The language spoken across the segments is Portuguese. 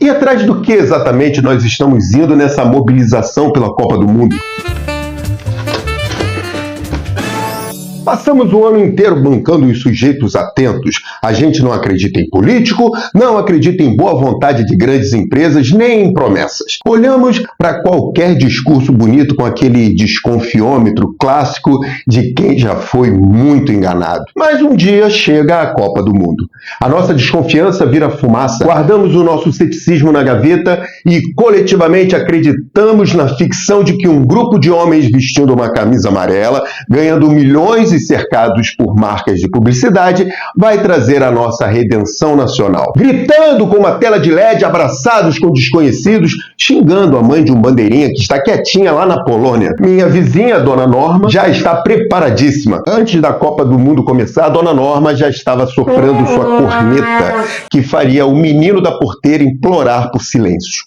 E atrás do que exatamente nós estamos indo nessa mobilização pela Copa do Mundo? Passamos o ano inteiro bancando os sujeitos atentos. A gente não acredita em político, não acredita em boa vontade de grandes empresas, nem em promessas. Olhamos para qualquer discurso bonito com aquele desconfiômetro clássico de quem já foi muito enganado. Mas um dia chega a Copa do Mundo. A nossa desconfiança vira fumaça. Guardamos o nosso ceticismo na gaveta e coletivamente acreditamos na ficção de que um grupo de homens vestindo uma camisa amarela, ganhando milhões e cercados por marcas de publicidade, vai trazer a nossa redenção nacional. Gritando com uma tela de LED, abraçados com desconhecidos, xingando a mãe de um bandeirinha que está quietinha lá na Polônia. Minha vizinha, Dona Norma, já está preparadíssima. Antes da Copa do Mundo começar, a Dona Norma já estava soprando sua corneta, que faria o menino da porteira implorar por silêncio.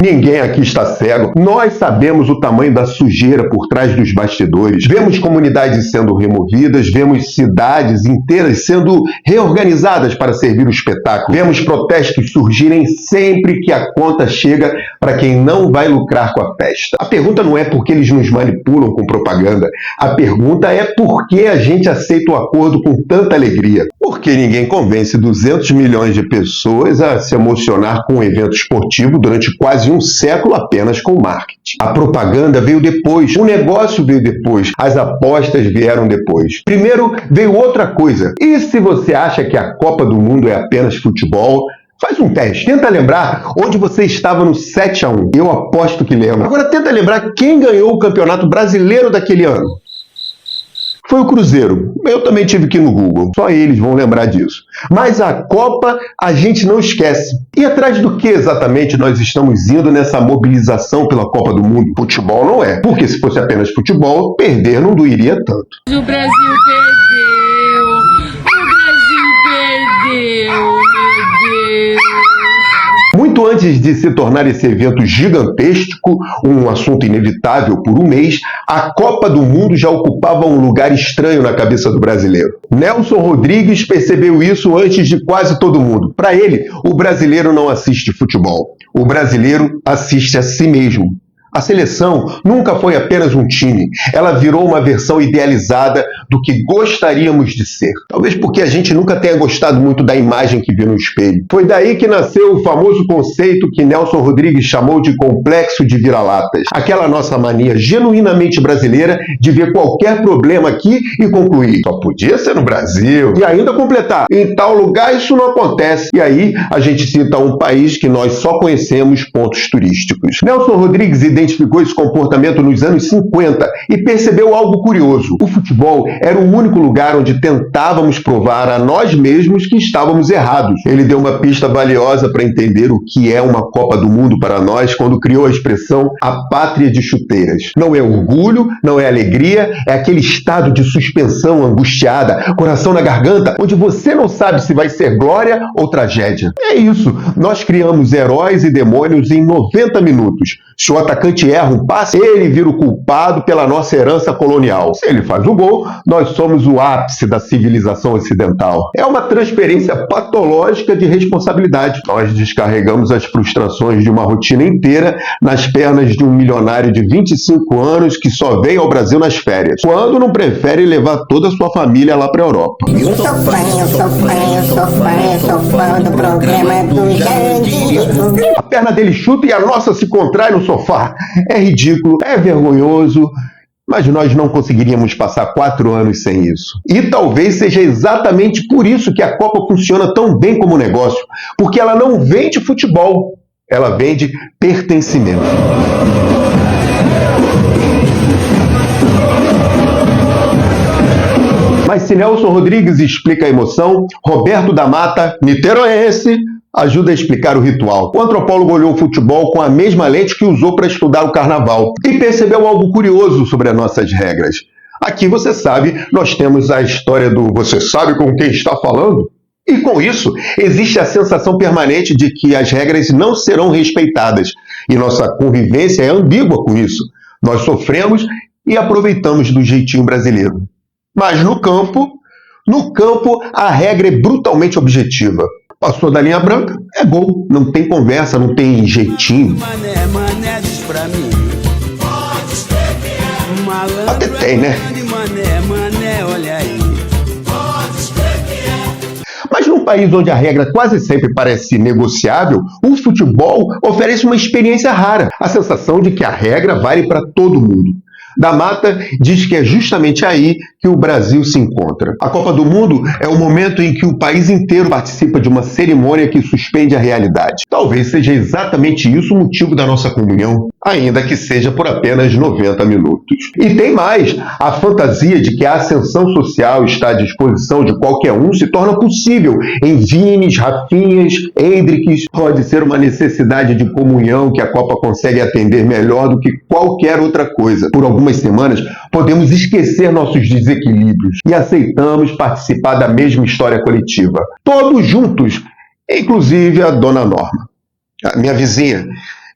Ninguém aqui está cego. Nós sabemos o tamanho da sujeira por trás dos bastidores. Vemos comunidades sendo removidas, vemos cidades inteiras sendo reorganizadas para servir o espetáculo. Vemos protestos surgirem sempre que a conta chega para quem não vai lucrar com a festa. A pergunta não é por que eles nos manipulam com propaganda. A pergunta é por que a gente aceita o acordo com tanta alegria. Porque ninguém convence 200 milhões de pessoas a se emocionar com um evento esportivo durante quase um século apenas com marketing. A propaganda veio depois, o negócio veio depois, as apostas vieram depois. Primeiro veio outra coisa. E se você acha que a Copa do Mundo é apenas futebol, faz um teste. Tenta lembrar onde você estava no 7-1. Eu aposto que lembra. Agora tenta lembrar quem ganhou o Campeonato Brasileiro daquele ano. Foi o Cruzeiro. Eu também tive que ir no Google. Só eles vão lembrar disso. Mas a Copa a gente não esquece. E atrás do que exatamente nós estamos indo nessa mobilização pela Copa do Mundo? Futebol não é. Porque se fosse apenas futebol, perder não doeria tanto. O Brasil perdeu! O Brasil perdeu! Meu Deus! Muito antes de se tornar esse evento gigantesco, um assunto inevitável por um mês, a Copa do Mundo já ocupava um lugar estranho na cabeça do brasileiro. Nelson Rodrigues percebeu isso antes de quase todo mundo. Para ele, o brasileiro não assiste futebol. O brasileiro assiste a si mesmo. A seleção nunca foi apenas um time, ela virou uma versão idealizada do que gostaríamos de ser. Talvez porque a gente nunca tenha gostado muito da imagem que viu no espelho. Foi daí que nasceu o famoso conceito que Nelson Rodrigues chamou de complexo de vira-latas. Aquela nossa mania genuinamente brasileira de ver qualquer problema aqui e concluir: só podia ser no Brasil. E ainda completar: em tal lugar isso não acontece. E aí a gente cita um país que nós só conhecemos pontos turísticos. Nelson Rodrigues identificou esse comportamento nos anos 50 e percebeu algo curioso. O futebol era o único lugar onde tentávamos provar a nós mesmos que estávamos errados. Ele deu uma pista valiosa para entender o que é uma Copa do Mundo para nós quando criou a expressão "a pátria de chuteiras". Não é orgulho, não é alegria, é aquele estado de suspensão angustiada, coração na garganta, onde você não sabe se vai ser glória ou tragédia. É isso, nós criamos heróis e demônios em 90 minutos. Se o atacante erra um passe, ele vira o culpado pela nossa herança colonial. Se ele faz o gol, nós somos o ápice da civilização ocidental. É uma transferência patológica de responsabilidade. Nós descarregamos as frustrações de uma rotina inteira nas pernas de um milionário de 25 anos que só veio ao Brasil nas férias, quando não prefere levar toda a sua família lá para a Europa. Eu sou fã do programa do Jandir. A perna dele chuta e a nossa se contrai no sofá. É ridículo, é vergonhoso, mas nós não conseguiríamos passar 4 anos sem isso. E talvez seja exatamente por isso que a Copa funciona tão bem como negócio, porque ela não vende futebol, ela vende pertencimento. Mas se Nelson Rodrigues explica a emoção, Roberto da Mata, niteroense, ajuda a explicar o ritual. O antropólogo olhou o futebol com a mesma lente que usou para estudar o carnaval e percebeu algo curioso sobre as nossas regras. Aqui, você sabe, nós temos a história do "você sabe com quem está falando?" E com isso, existe a sensação permanente de que as regras não serão respeitadas. E nossa convivência é ambígua com isso. Nós sofremos e aproveitamos do jeitinho brasileiro. Mas no campo, No campo, a regra é brutalmente objetiva. Passou da linha branca, é gol. Não tem conversa, não tem jeitinho. Mané, diz pra mim. Até tem, né? Mané, olha aí. Mas num país onde a regra quase sempre parece negociável, o futebol oferece uma experiência rara, a sensação de que a regra vale para todo mundo. Da Mata diz que é justamente aí que o Brasil se encontra. A Copa do Mundo é o momento em que o país inteiro participa de uma cerimônia que suspende a realidade. Talvez seja exatamente isso o motivo da nossa comunhão, ainda que seja por apenas 90 minutos. E tem mais, a fantasia de que a ascensão social está à disposição de qualquer um se torna possível em Vines, Rafinhas, Hendriks. Pode ser uma necessidade de comunhão que a Copa consegue atender melhor do que qualquer outra coisa. Por algumas semanas, podemos esquecer nossos desequilíbrios e aceitamos participar da mesma história coletiva. Todos juntos, inclusive a Dona Norma, a minha vizinha,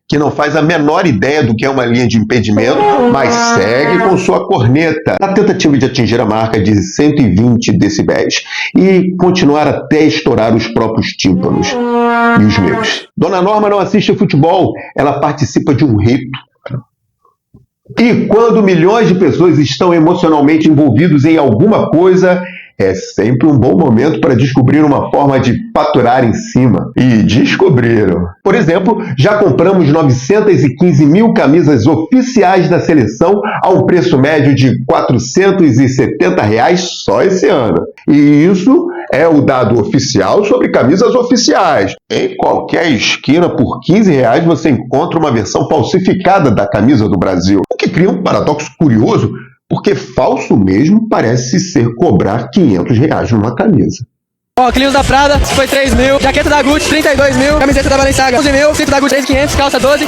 que não faz a menor ideia do que é uma linha de impedimento, mas segue com sua corneta, na tentativa de atingir a marca de 120 decibéis e continuar até estourar os próprios tímpanos e os meus. Dona Norma não assiste futebol, ela participa de um rito. E quando milhões de pessoas estão emocionalmente envolvidos em alguma coisa, é sempre um bom momento para descobrir uma forma de faturar em cima. E descobriram. Por exemplo, já compramos 915 mil camisas oficiais da seleção a um preço médio de R$ 470 só esse ano. E isso é o dado oficial sobre camisas oficiais. Em qualquer esquina, por R$ 15 você encontra uma versão falsificada da camisa do Brasil. O que cria um paradoxo curioso, porque falso mesmo parece ser cobrar R$ 500 numa camisa. Óculos da Prada, foi 3 mil. Jaqueta da Gucci, 32 mil. Camiseta da Balenciaga, 11 mil. Cinto da Gucci, 3.500. Calça 12.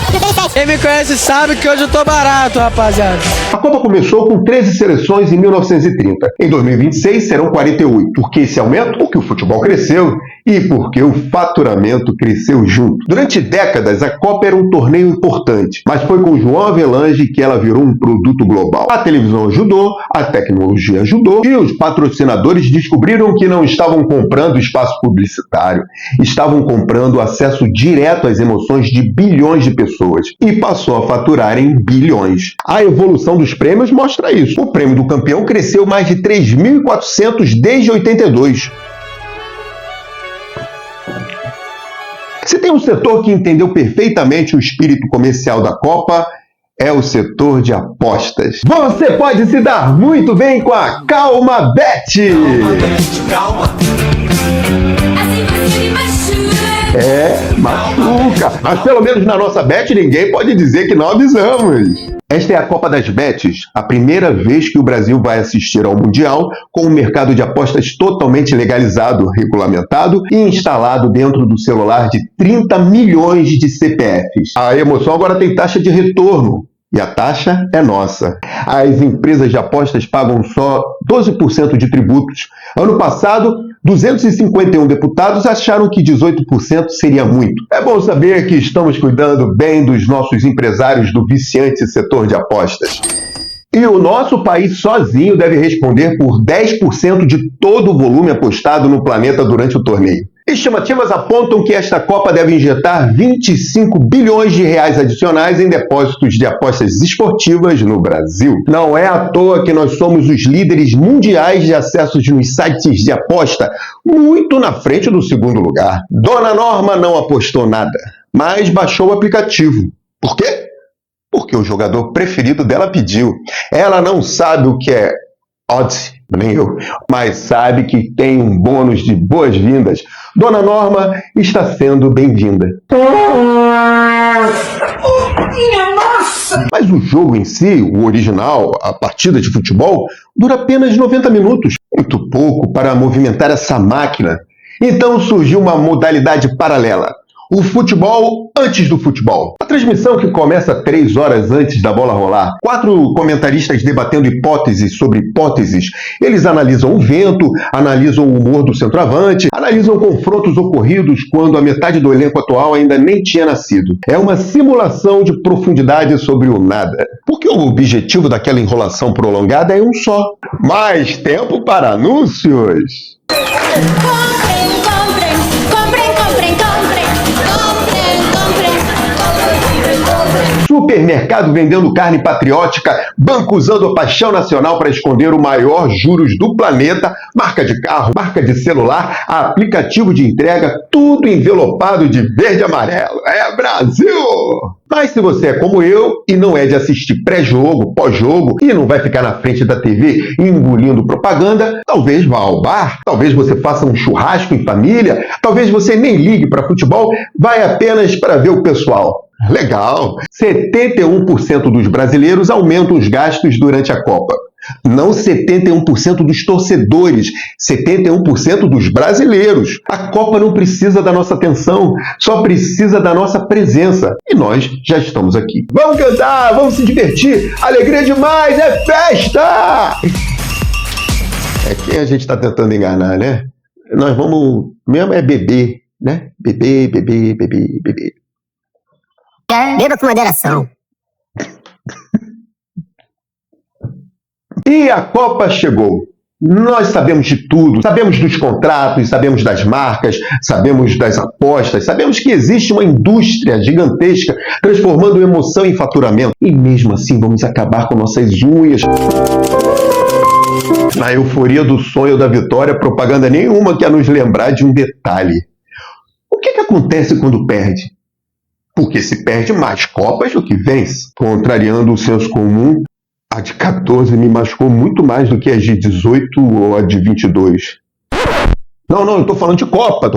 Quem me conhece sabe que hoje eu tô barato, rapaziada. A Copa começou com 13 seleções em 1930. Em 2026 serão 48. Por que esse aumento? Porque o futebol cresceu e porque o faturamento cresceu junto. Durante décadas, a Copa era um torneio importante, mas foi com João Avelange que ela virou um produto global. A televisão ajudou, a tecnologia ajudou e os patrocinadores descobriram que não estavam comprando espaço publicitário, estavam comprando acesso direto às emoções de bilhões de pessoas e passou a faturar em bilhões. A evolução dos prêmios mostra isso. O prêmio do campeão cresceu mais de 3.400 desde 82. Se tem um setor que entendeu perfeitamente o espírito comercial da Copa, é o setor de apostas. Você pode se dar muito bem com a Calma Bet! Calma. Machuca! Mas pelo menos na nossa bet ninguém pode dizer que não avisamos. Esta é a Copa das Bets, a primeira vez que o Brasil vai assistir ao Mundial com um mercado de apostas totalmente legalizado, regulamentado e instalado dentro do celular de 30 milhões de CPFs. A emoção agora tem taxa de retorno. E a taxa é nossa. As empresas de apostas pagam só 12% de tributos. Ano passado, 251 deputados acharam que 18% seria muito. É bom saber que estamos cuidando bem dos nossos empresários do viciante setor de apostas. E o nosso país sozinho deve responder por 10% de todo o volume apostado no planeta durante o torneio. Estimativas apontam que esta Copa deve injetar 25 bilhões de reais adicionais em depósitos de apostas esportivas no Brasil. Não é à toa que nós somos os líderes mundiais de acessos nos sites de aposta, muito na frente do segundo lugar. Dona Norma não apostou nada, mas baixou o aplicativo. Por quê? Porque o jogador preferido dela pediu. Ela não sabe o que é odds, nem eu, mas sabe que tem um bônus de boas-vindas. Dona Norma está sendo bem-vinda. Minha nossa! Mas o jogo em si, o original, a partida de futebol, dura apenas 90 minutos. Muito pouco para movimentar essa máquina. Então surgiu uma modalidade paralela. O futebol antes do futebol. A transmissão que começa 3 horas antes da bola rolar. 4 comentaristas debatendo hipóteses sobre hipóteses. Eles analisam o vento, analisam o humor do centroavante, analisam confrontos ocorridos quando a metade do elenco atual ainda nem tinha nascido. É uma simulação de profundidade sobre o nada. Porque o objetivo daquela enrolação prolongada é um só. Mais tempo para anúncios. Comprem, comprem, comprem, comprem, comprem. Supermercado vendendo carne patriótica, banco usando a paixão nacional para esconder o maior juros do planeta, marca de carro, marca de celular, aplicativo de entrega, tudo envelopado de verde e amarelo. É Brasil! Mas se você é como eu e não é de assistir pré-jogo, pós-jogo e não vai ficar na frente da TV engolindo propaganda, talvez vá ao bar, talvez você faça um churrasco em família, talvez você nem ligue para futebol, vai apenas para ver o pessoal. Legal! 71% dos brasileiros aumentam os gastos durante a Copa. Não 71% dos torcedores, 71% dos brasileiros. A Copa não precisa da nossa atenção, só precisa da nossa presença. E nós já estamos aqui. Vamos cantar, vamos se divertir. Alegria demais, é festa! É quem a gente está tentando enganar, né? Nós vamos mesmo é beber, né? Beber, beber, beber, beber. Beba com moderação. E a Copa chegou. Nós sabemos de tudo, sabemos dos contratos, sabemos das marcas, sabemos das apostas, sabemos que existe uma indústria gigantesca transformando emoção em faturamento. E mesmo assim vamos acabar com nossas unhas. Na euforia do sonho da vitória, propaganda nenhuma quer nos lembrar de um detalhe. O que acontece quando perde? Porque se perde mais Copas do que vence. Contrariando o senso comum, a de 14 me machucou muito mais do que a de 18 ou a de 22. Não, eu tô falando de Copa,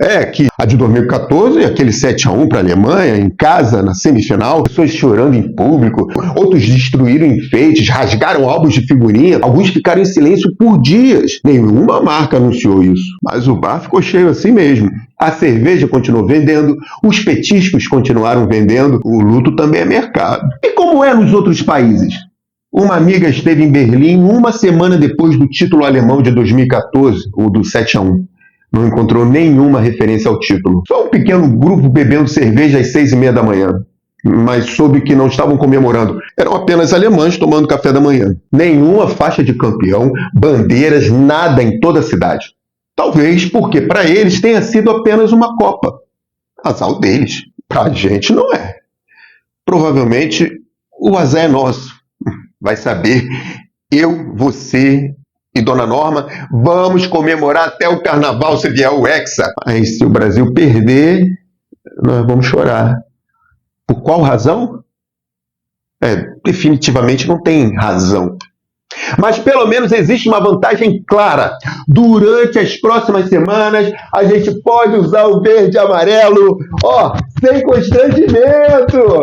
É que a de 2014, aquele 7-1 para a Alemanha, em casa, na semifinal, pessoas chorando em público, outros destruíram enfeites, rasgaram álbuns de figurinha, alguns ficaram em silêncio por dias. Nenhuma marca anunciou isso, mas o bar ficou cheio assim mesmo. A cerveja continuou vendendo, os petiscos continuaram vendendo, o luto também é mercado. E como é nos outros países? Uma amiga esteve em Berlim uma semana depois do título alemão de 2014, o do 7-1. Não encontrou nenhuma referência ao título. Só um pequeno grupo bebendo cerveja às 6h30 da manhã. Mas soube que não estavam comemorando. Eram apenas alemães tomando café da manhã. Nenhuma faixa de campeão, bandeiras, nada em toda a cidade. Talvez porque para eles tenha sido apenas uma Copa. Azar deles. Pra gente não é. Provavelmente o azar é nosso. Vai saber, eu, você e Dona Norma vamos comemorar até o carnaval se vier o Hexa. Mas se o Brasil perder, nós vamos chorar. Por qual razão? Definitivamente não tem razão. Mas pelo menos existe uma vantagem clara. Durante as próximas semanas, a gente pode usar o verde e amarelo, sem constrangimento.